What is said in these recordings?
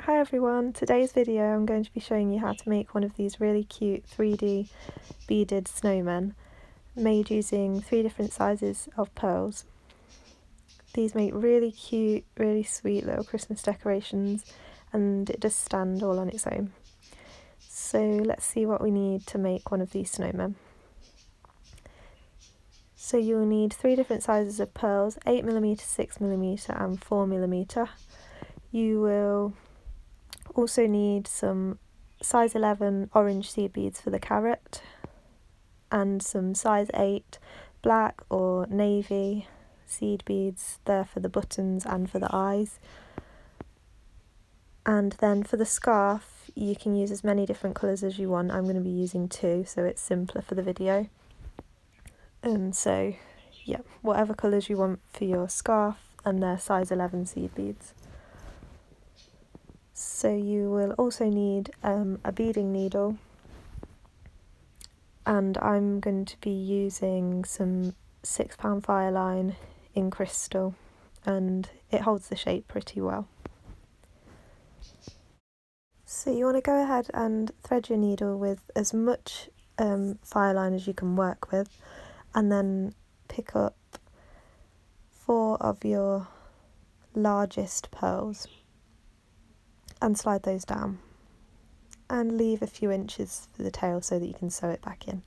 Hi everyone, today's video I'm going to be showing you how to make one of these really cute 3D beaded snowmen made using 3 different sizes of pearls. These make really cute, really sweet little Christmas decorations and it does stand all on its own. So let's see what we need to make one of these snowmen. So you'll need 3 different sizes of pearls, 8mm, 6mm and 4mm. You will also need some size 11 orange seed beads for the carrot and some size 8 black or navy seed beads there for the buttons and for the eyes. And then for the scarf you can use as many different colours as you want. I'm going to be using 2 so it's simpler for the video. And so yeah, whatever colours you want for your scarf and their size 11 seed beads. So you will also need a beading needle, and I'm going to be using some £6 fire line in crystal and it holds the shape pretty well. So you want to go ahead and thread your needle with as much fire line as you can work with, and then pick up 4 of your largest pearls and slide those down and leave a few inches for the tail so that you can sew it back in.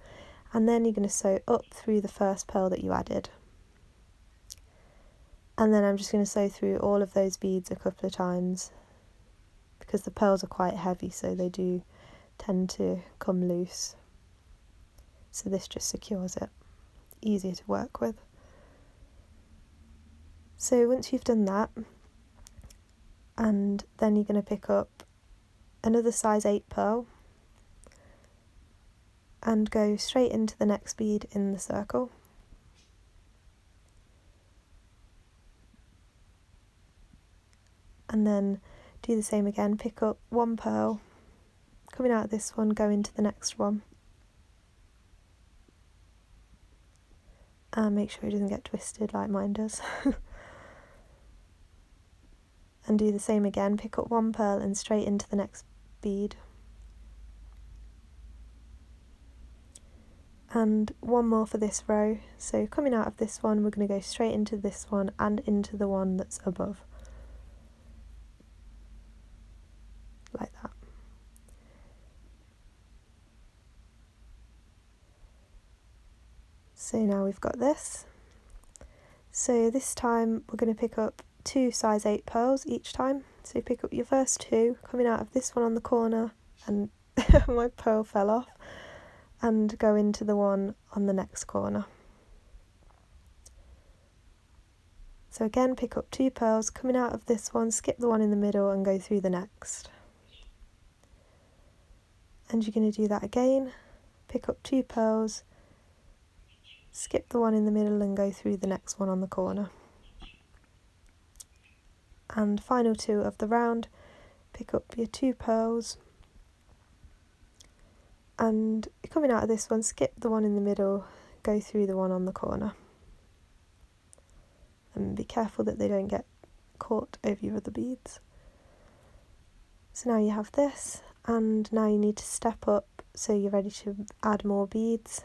And then you're going to sew up through the first pearl that you added. And then I'm just going to sew through all of those beads a couple of times because the pearls are quite heavy, so they do tend to come loose. So this just secures it, easier to work with. So once you've done that, and then you're going to pick up another size 8 pearl and go straight into the next bead in the circle. And then do the same again, pick up 1 pearl, coming out of this one, go into the next one. And make sure it doesn't get twisted like mine does. And do the same again, pick up 1 pearl and straight into the next bead. And 1 more for this row, so coming out of this one we're going to go straight into this one and into the one that's above. Like that. So now we've got this. So this time we're going to pick up 2 size 8 pearls each time. So pick up your first 2, coming out of this one on the corner, and my pearl fell off, and go into the one on the next corner. So again, pick up 2 pearls, coming out of this one, skip the one in the middle and go through the next. And you're going to do that again, pick up 2 pearls, skip the one in the middle and go through the next one on the corner. And final 2 of the round, pick up your 2 pearls, and coming out of this one, skip the one in the middle, go through the one on the corner. And be careful that they don't get caught over your other beads. So now you have this, and now you need to step up so you're ready to add more beads.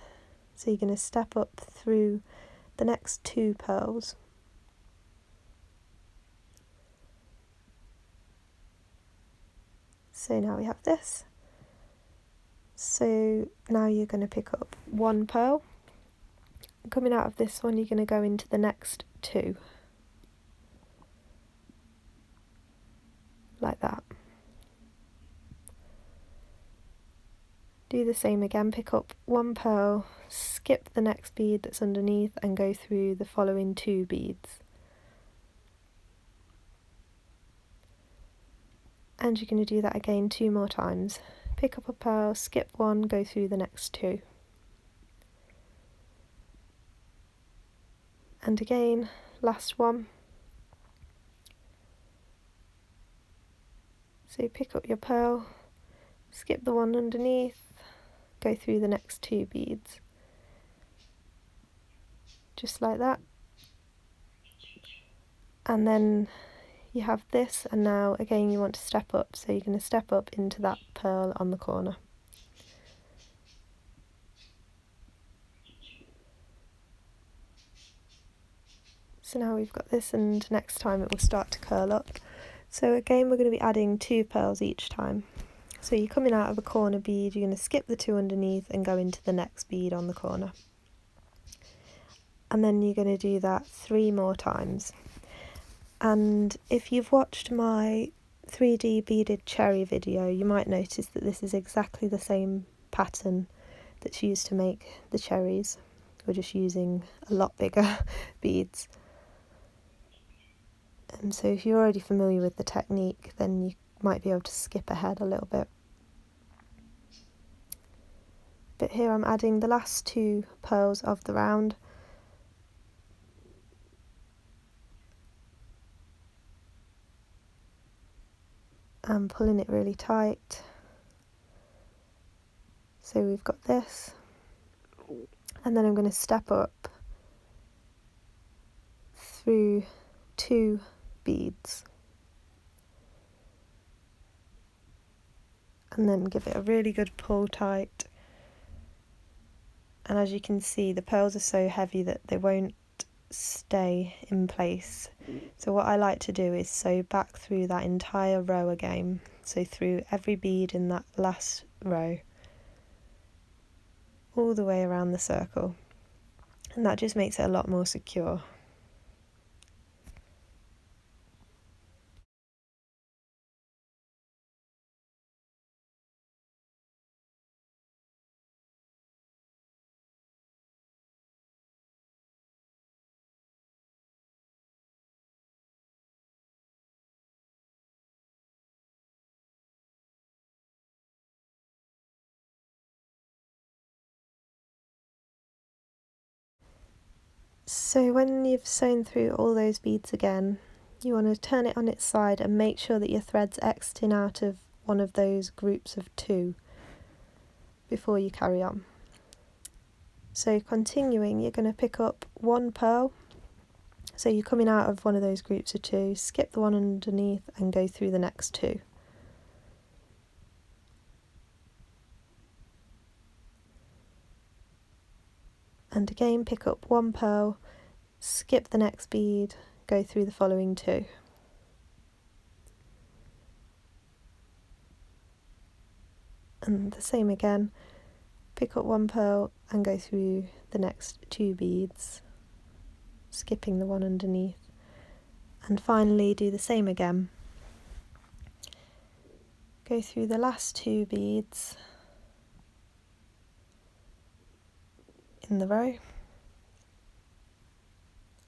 So you're going to step up through the next 2 pearls. So now we have this. So now you're going to pick up 1 pearl. Coming out of this one, you're going to go into the next 2. Like that. Do the same again, pick up 1 pearl, skip the next bead that's underneath and go through the following 2 beads. And you're going to do that again 2 more times. Pick up a pearl, skip 1, go through the next 2. And again, last one. So pick up your pearl, skip the one underneath, go through the next 2 beads. Just like that. And then you have this, and now again you want to step up, so you're going to step up into that pearl on the corner. So now we've got this, and next time it will start to curl up. So again we're going to be adding 2 pearls each time. So you're coming out of a corner bead, you're going to skip the 2 underneath and go into the next bead on the corner. And then you're going to do that 3 more times. And if you've watched my 3D beaded cherry video, you might notice that this is exactly the same pattern that's used to make the cherries. We're just using a lot bigger beads. And so if you're already familiar with the technique, then you might be able to skip ahead a little bit. But here I'm adding the last 2 pearls of the round. I'm pulling it really tight. So we've got this, and then I'm going to step up through 2 beads and then give it a really good pull tight. And as you can see, the pearls are so heavy that they won't stay in place. So what I like to do is sew back through that entire row again, so through every bead in that last row, all the way around the circle, and that just makes it a lot more secure. So when you've sewn through all those beads again, you want to turn it on its side and make sure that your thread's exiting out of one of those groups of 2 before you carry on. So continuing, you're going to pick up 1 pearl. So you're coming out of one of those groups of 2, skip the one underneath and go through the next 2. And again pick up 1 pearl, skip the next bead, go through the following 2. And the same again, pick up 1 pearl and go through the next 2 beads, skipping the one underneath. And finally do the same again. Go through the last 2 beads in the row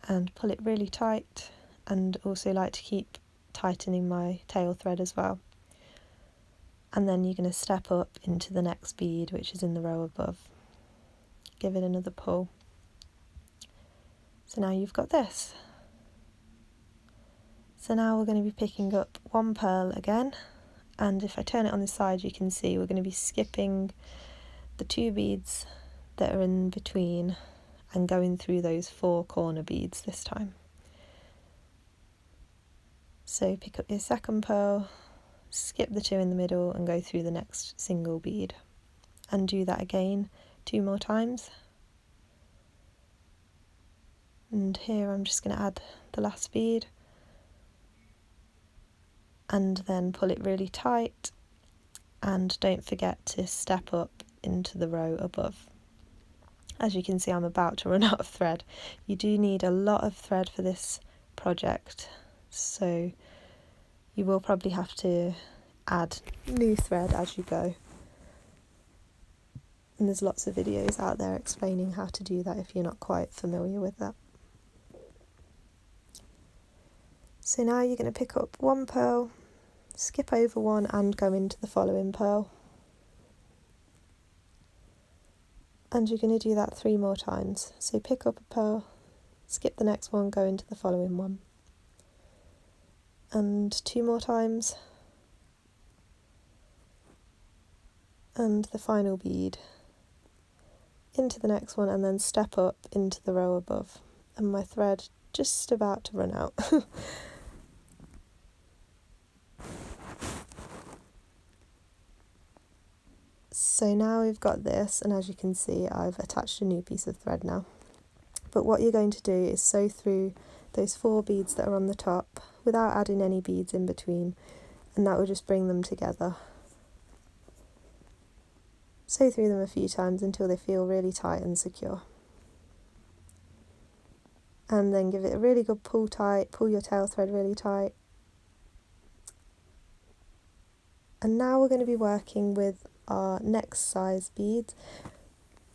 and pull it really tight, and also like to keep tightening my tail thread as well. And then you're going to step up into the next bead, which is in the row above. Give it another pull. So now you've got this. So now we're going to be picking up 1 pearl again, and if I turn it on the side you can see we're going to be skipping the 2 beads that are in between and going through those 4 corner beads this time. So pick up your second pearl, skip the 2 in the middle and go through the next single bead, and do that again 2 more times. And here I'm just going to add the last bead and then pull it really tight, and don't forget to step up into the row above. As you can see, I'm about to run out of thread. You do need a lot of thread for this project, so you will probably have to add new thread as you go. And there's lots of videos out there explaining how to do that if you're not quite familiar with that. So now you're going to pick up 1 pearl, skip over 1 and go into the following pearl. And you're going to do that 3 more times. So pick up a pearl, skip the next one, go into the following one. And 2 more times. And the final bead. Into the next one and then step up into the row above. And my thread just about to run out. So now we've got this, and as you can see I've attached a new piece of thread now. But what you're going to do is sew through those 4 beads that are on the top without adding any beads in between, and that will just bring them together. Sew through them a few times until they feel really tight and secure. And then give it a really good pull tight, pull your tail thread really tight. And now we're going to be working with our next size beads,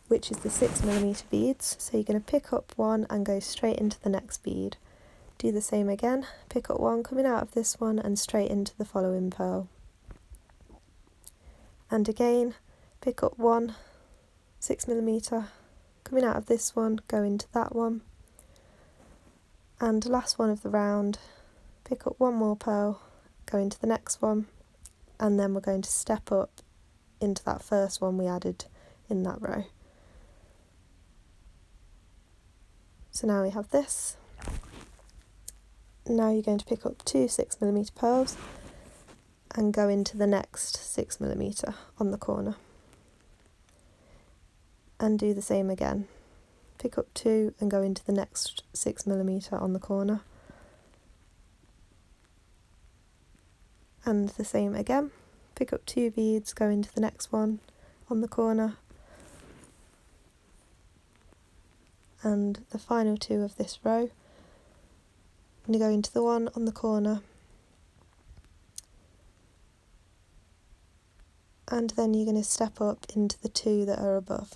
which is the 6mm beads. So you're going to pick up one and go straight into the next bead. Do the same again, pick up one coming out of this one and straight into the following pearl. And again, pick up one 6mm, coming out of this one, go into that one. And last one of the round, pick up one more pearl, go into the next one, and then we're going to step up into that first one we added in that row. So now we have this. Now you're going to pick up 2 6mm pearls and go into the next 6mm on the corner. And do the same again. Pick up 2 and go into the next 6mm on the corner. And the same again. Pick up 2 beads, go into the next one on the corner. And the final 2 of this row. I'm going to go into the one on the corner. And then you're going to step up into the 2 that are above.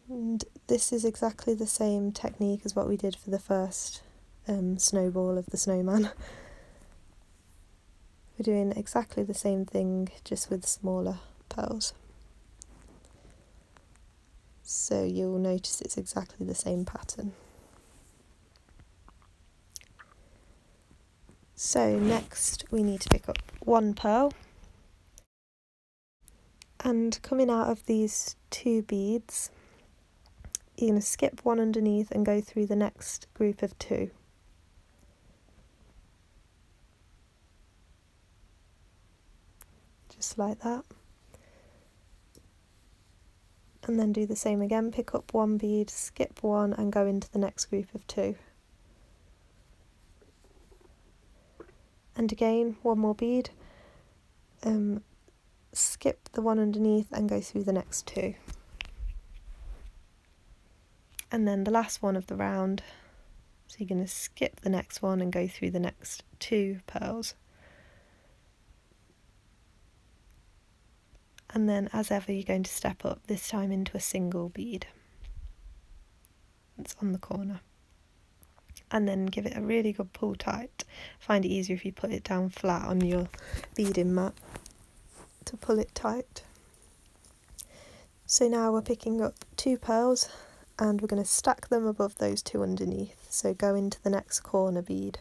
And this is exactly the same technique as what we did for the first snowball of the snowman. We're doing exactly the same thing, just with smaller pearls. So you'll notice it's exactly the same pattern. So next we need to pick up 1 pearl, and coming out of these 2 beads, you're going to skip one underneath and go through the next group of 2. Just like that. And then do the same again, pick up 1 bead, skip 1 and go into the next group of 2. And again, 1 more bead, skip the one underneath and go through the next 2. And then the last one of the round, so you're going to skip the next one and go through the next 2 pearls. And then as ever you're going to step up, this time into a single bead. It's on the corner. And then give it a really good pull tight. Find it easier if you put it down flat on your beading mat to pull it tight. So now we're picking up 2 pearls and we're going to stack them above those 2 underneath. So go into the next corner bead.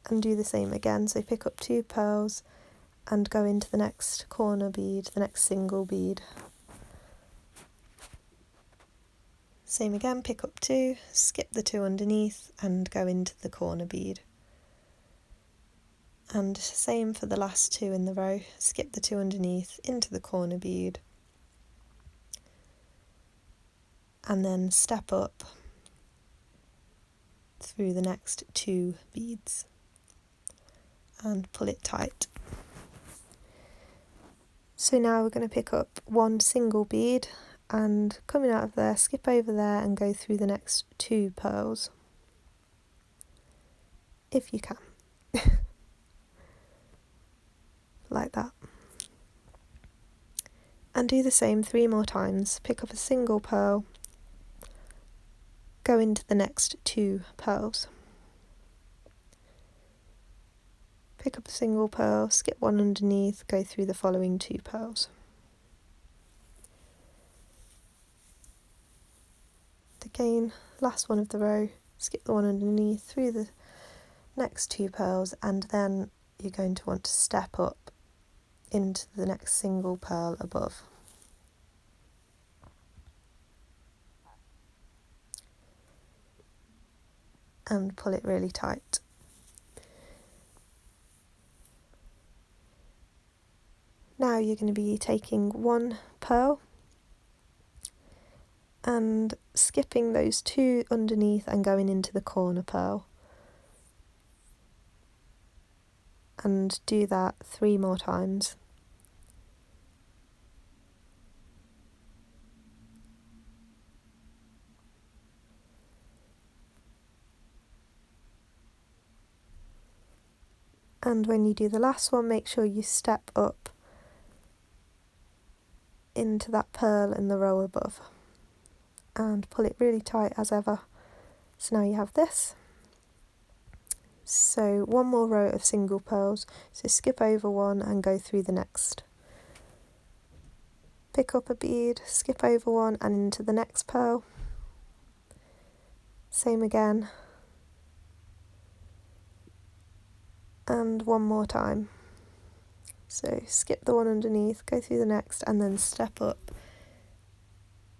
And do the same again. So pick up 2 pearls and go into the next corner bead, the next single bead. Same again, pick up 2, skip the 2 underneath and go into the corner bead. And same for the last 2 in the row, skip the 2 underneath into the corner bead. And then step up through the next 2 beads and pull it tight. So now we're going to pick up 1 single bead and coming out of there, skip over there and go through the next 2 pearls, if you can, like that. And do the same 3 more times, pick up a single pearl, go into the next 2 pearls. Pick up a single pearl, skip 1 underneath, go through the following 2 pearls. Again, last one of the row, skip the one underneath through the next 2 pearls, and then you're going to want to step up into the next single pearl above. And pull it really tight. Now you're going to be taking one pearl and skipping those two underneath and going into the corner pearl. And do that 3 more times. And when you do the last one, make sure you step up into that pearl in the row above and pull it really tight as ever. So now you have this. So one more row of single pearls, so skip over one and go through the next. Pick up a bead, skip over one and into the next pearl. Same again. And one more time. So skip the one underneath, go through the next and then step up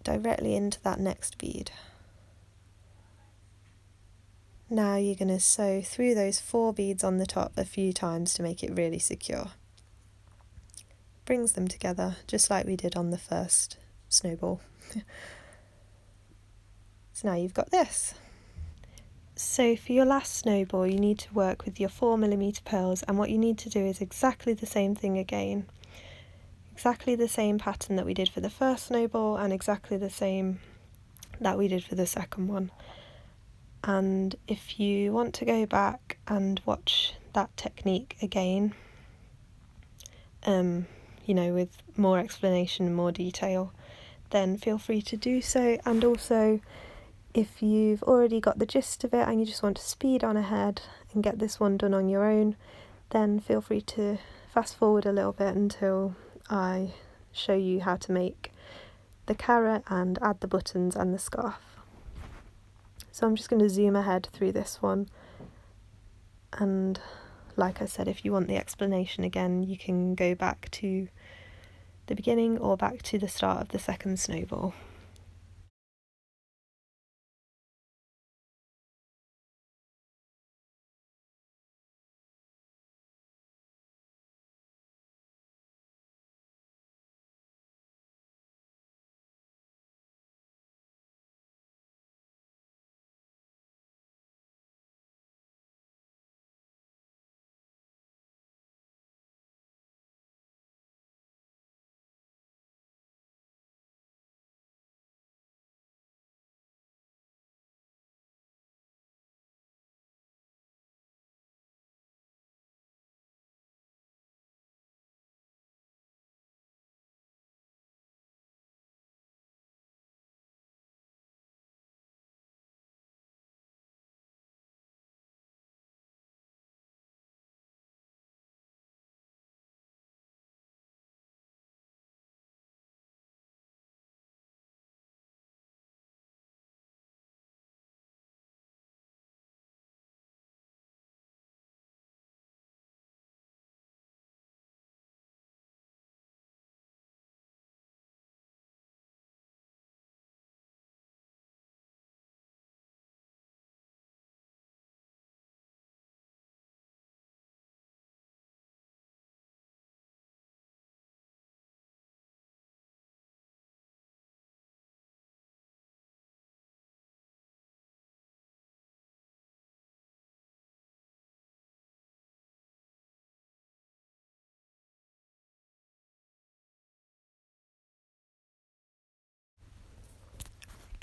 directly into that next bead. Now you're going to sew through those 4 beads on the top a few times to make it really secure. Brings them together just like we did on the first snowball. So now you've got this. So for your last snowball you need to work with your 4mm pearls, and what you need to do is exactly the same thing again. Exactly the same pattern that we did for the first snowball and exactly the same that we did for the second one. And if you want to go back and watch that technique again, you know, with more explanation and more detail, then feel free to do so. And also, if you've already got the gist of it and you just want to speed on ahead and get this one done on your own, then feel free to fast forward a little bit until I show you how to make the carrot and add the buttons and the scarf. So I'm just going to zoom ahead through this one, and like I said, if you want the explanation again, you can go back to the beginning or back to the start of the second snowball.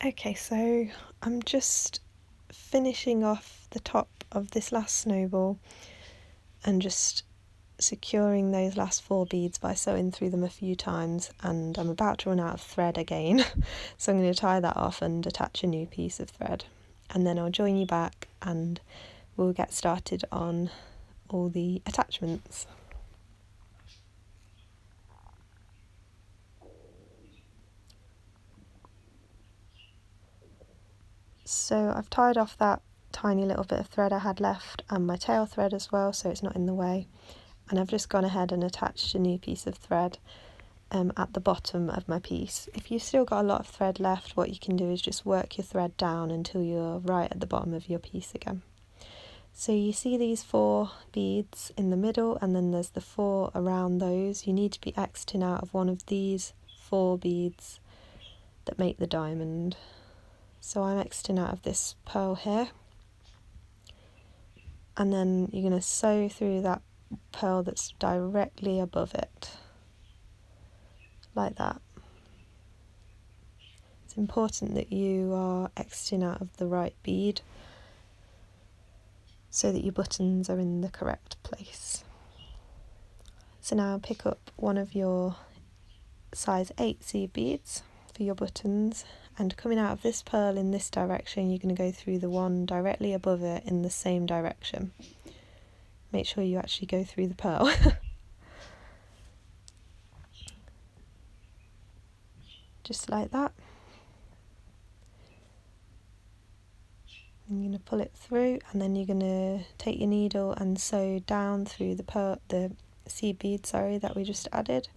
Okay, so I'm just finishing off the top of this last snowball and just securing those last 4 beads by sewing through them a few times, and I'm about to run out of thread again, so I'm going to tie that off and attach a new piece of thread, and then I'll join you back and we'll get started on all the attachments. So I've tied off that tiny little bit of thread I had left and my tail thread as well, so it's not in the way, and I've just gone ahead and attached a new piece of thread at the bottom of my piece. If you've still got a lot of thread left, what you can do is just work your thread down until you're right at the bottom of your piece again. So you see these 4 beads in the middle, and then there's the 4 around those. You need to be exiting out of one of these 4 beads that make the diamond. So I'm exiting out of this pearl here, and then you're going to sew through that pearl that's directly above it, like that. It's important that you are exiting out of the right bead so that your buttons are in the correct place. So now pick up one of your size 8 seed beads for your buttons, and coming out of this pearl in this direction, you're going to go through the one directly above it in the same direction. Make sure you actually go through the pearl. Just like that. And you're going to pull it through, and then you're going to take your needle and sew down through the seed bead, that we just added.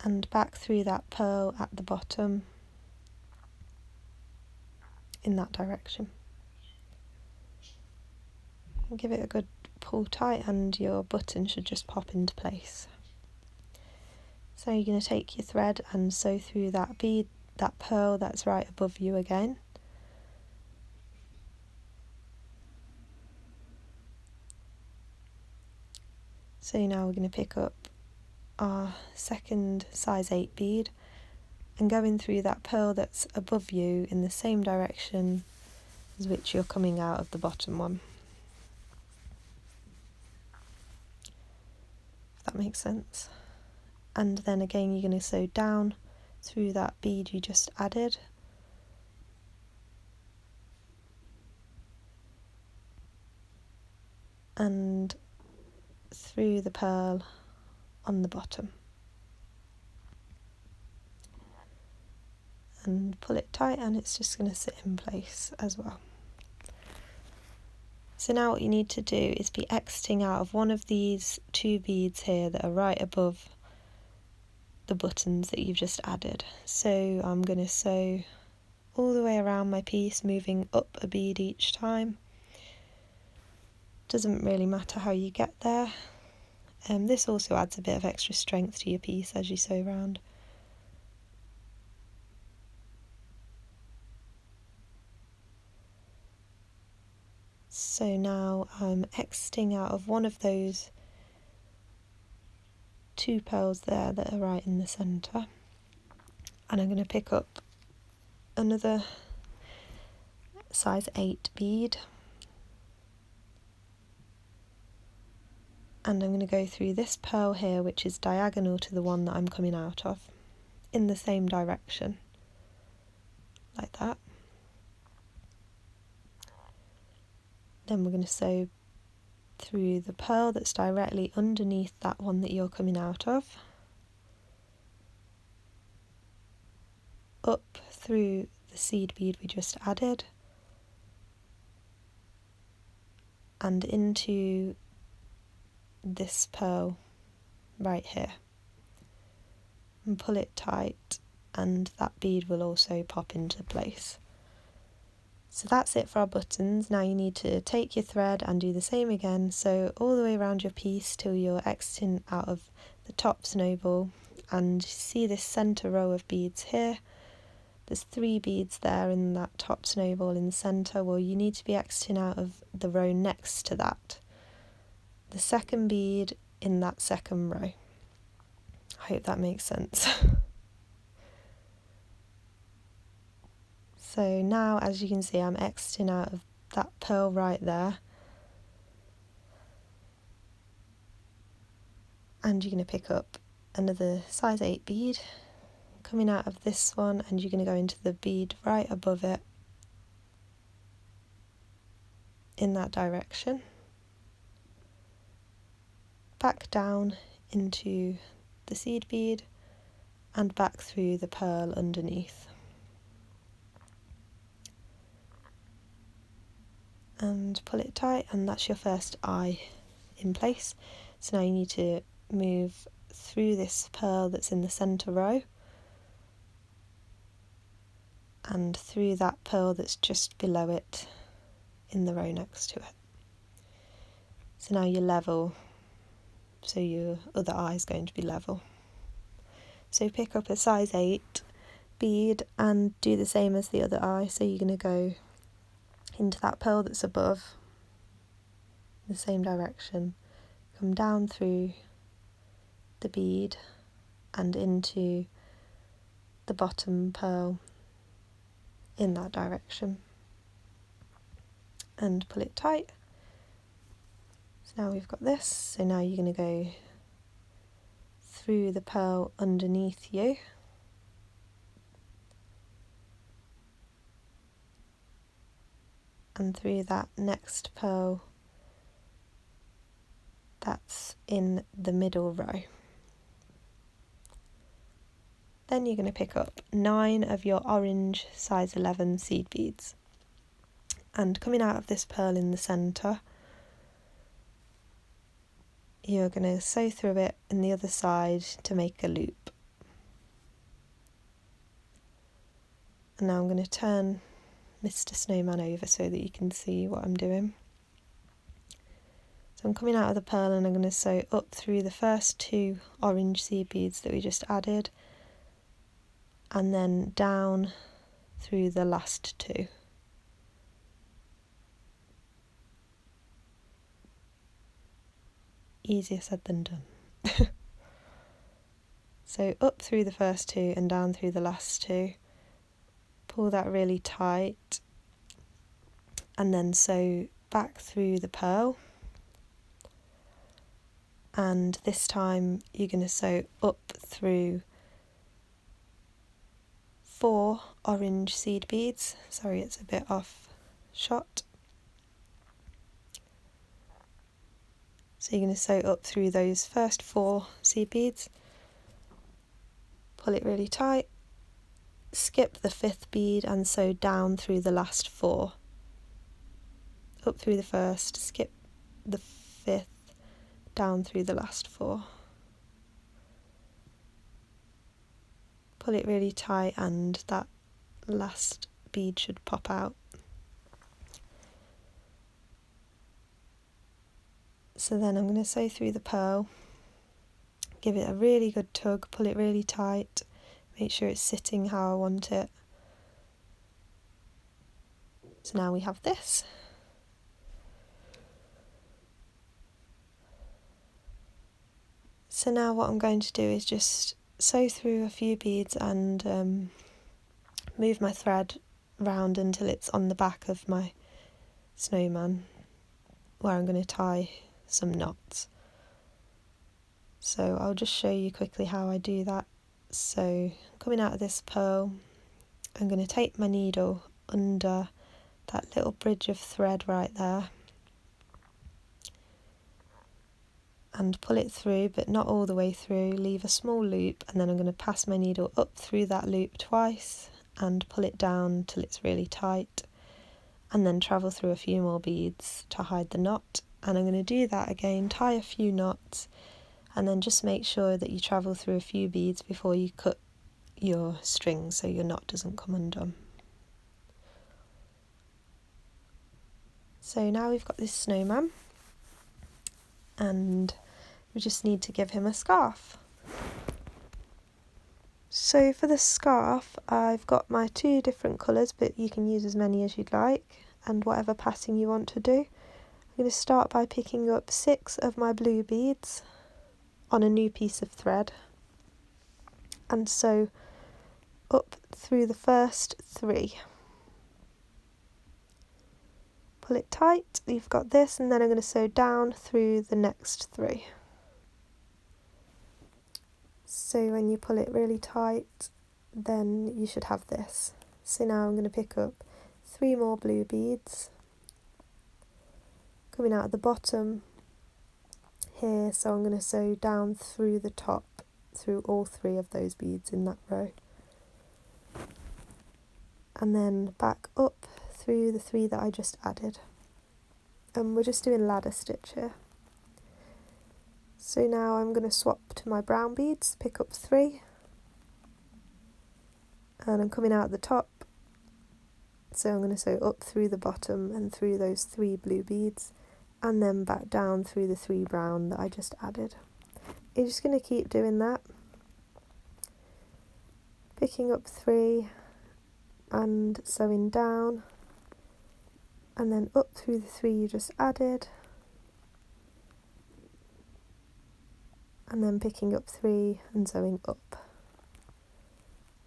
And back through that pearl at the bottom in that direction. And give it a good pull tight, and your button should just pop into place. So you're going to take your thread and sew through that bead, that pearl that's right above you again. So now we're going to pick up our second size 8 bead and go in through that pearl that's above you in the same direction as which you're coming out of the bottom one. If that makes sense. And then again you're going to sew down through that bead you just added. And through the pearl on the bottom. And pull it tight, and it's just going to sit in place as well. So now what you need to do is be exiting out of one of these 2 beads here that are right above the buttons that you've just added. So I'm going to sew all the way around my piece, moving up a bead each time. Doesn't really matter how you get there. This also adds a bit of extra strength to your piece as you sew around. So now I'm exiting out of one of those 2 pearls there that are right in the centre, and I'm going to pick up another size 8 bead, and I'm going to go through this pearl here, which is diagonal to the one that I'm coming out of, in the same direction, like that. Then we're going to sew through the pearl that's directly underneath that one that you're coming out of, up through the seed bead we just added, and into this pearl right here, and pull it tight, and that bead will also pop into place. So that's it for our buttons. Now you need to take your thread and do the same again, so all the way around your piece till you're exiting out of the top snowball, and see this centre row of beads here. There's 3 beads there in that top snowball in the centre. Well, you need to be exiting out of the row next to that, the second bead in that second row. I hope that makes sense. So now, as you can see, I'm exiting out of that pearl right there, and you're going to pick up another size 8 bead coming out of this one, and you're going to go into the bead right above it in that direction, back down into the seed bead, and back through the pearl underneath. And pull it tight, and that's your first eye in place. So now you need to move through this pearl that's in the centre row and through that pearl that's just below it in the row next to it. So now you're level, so your other eye is going to be level. So pick up a size 8 bead and do the same as the other eye. So you're going to go into that pearl that's above, the same direction, come down through the bead and into the bottom pearl in that direction and pull it tight. So now we've got this, so now you're going to go through the pearl underneath you and through that next pearl that's in the middle row. Then you're going to pick up 9 of your orange size 11 seed beads, and coming out of this pearl in the centre, you're going to sew through it in the other side to make a loop. And now I'm going to turn Mr. Snowman over so that you can see what I'm doing. So I'm coming out of the pearl and I'm going to sew up through the first 2 orange seed beads that we just added, and then down through the last 2. Easier said than done. So up through the first 2 and down through the last 2. Pull that really tight and then sew back through the pearl, and this time you're going to sew up through 4 orange seed beads. Sorry, it's a bit off shot. So you're going to sew up through those first 4 seed beads, pull it really tight, skip the 5th bead and sew down through the last 4. Up through the first, skip the 5th, down through the last 4. Pull it really tight and that last bead should pop out. So then I'm going to sew through the pearl, give it a really good tug, pull it really tight, make sure it's sitting how I want it. So now we have this. So now what I'm going to do is just sew through a few beads and move my thread round until it's on the back of my snowman, where I'm going to tie some knots. So I'll just show you quickly how I do that. So coming out of this pearl, I'm going to take my needle under that little bridge of thread right there and pull it through, but not all the way through, leave a small loop, and then I'm going to pass my needle up through that loop twice and pull it down till it's really tight, and then travel through a few more beads to hide the knot. And I'm going to do that again, tie a few knots, and then just make sure that you travel through a few beads before you cut your string so your knot doesn't come undone. So now we've got this snowman and we just need to give him a scarf. So for the scarf I've got my 2 different colours, but you can use as many as you'd like and whatever pattern you want to do. I'm going to start by picking up 6 of my blue beads on a new piece of thread and sew up through the first 3. Pull it tight, you've got this, and then I'm going to sew down through the next 3. So when you pull it really tight, then you should have this. So now I'm going to pick up 3 more blue beads, coming out at the bottom here, so I'm going to sew down through the top, through all 3 of those beads in that row. And then back up through the 3 that I just added. And we're just doing ladder stitch here. So now I'm going to swap to my brown beads, pick up 3, and I'm coming out at the top, so I'm going to sew up through the bottom and through those 3 blue beads, and then back down through the 3 brown that I just added. You're just going to keep doing that, picking up 3 and sewing down, and then up through the 3 you just added, and then picking up 3 and sewing up,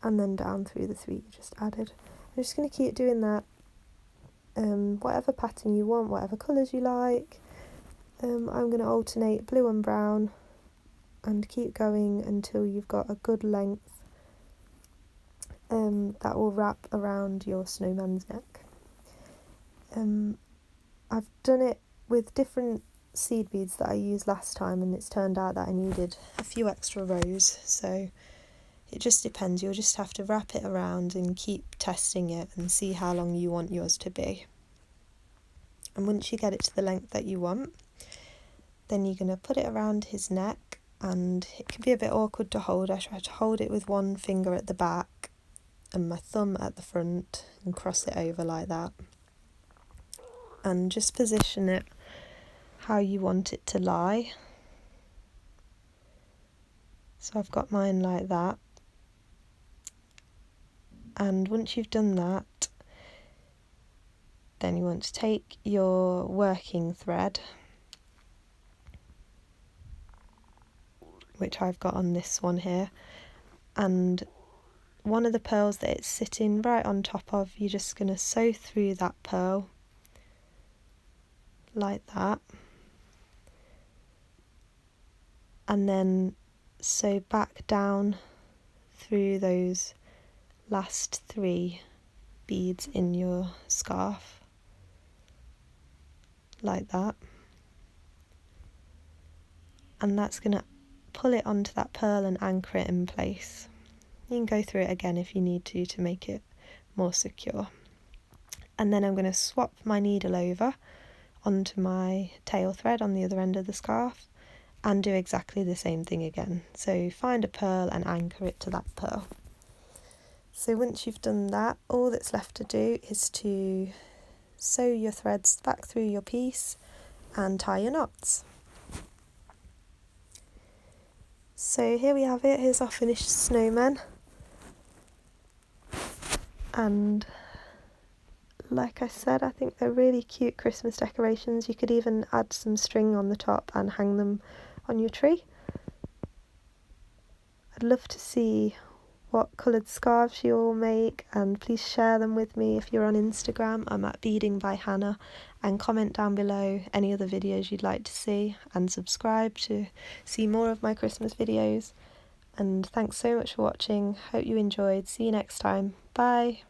and then down through the 3 you just added. I'm just going to keep doing that, whatever pattern you want, whatever colours you like. I'm going to alternate blue and brown and keep going until you've got a good length that will wrap around your snowman's neck. I've done it with different seed beads that I used last time, and it's turned out that I needed a few extra rows, so it just depends. You'll just have to wrap it around and keep testing it and see how long you want yours to be. And once you get it to the length that you want, then you're going to put it around his neck, and it can be a bit awkward to hold. I try to hold it with one finger at the back and my thumb at the front and cross it over like that, and just position it how you want it to lie. So I've got mine like that, and once you've done that, then you want to take your working thread, which I've got on this one here, and one of the pearls that it's sitting right on top of, you're just going to sew through that pearl like that, and then sew back down through those last 3 beads in your scarf like that, and that's going to pull it onto that pearl and anchor it in place. You can go through it again if you need to make it more secure. And then I'm going to swap my needle over onto my tail thread on the other end of the scarf and do exactly the same thing again. So find a pearl and anchor it to that pearl. So once you've done that, all that's left to do is to sew your threads back through your piece and tie your knots. So here we have it, here's our finished snowman. And like I said, I think they're really cute Christmas decorations. You could even add some string on the top and hang them on your tree. I'd love to see what coloured scarves you all make, and please share them with me if you're on Instagram. I'm at Beading by Hannah, and comment down below any other videos you'd like to see, and subscribe to see more of my Christmas videos. And thanks so much for watching. Hope you enjoyed. See you next time. Bye.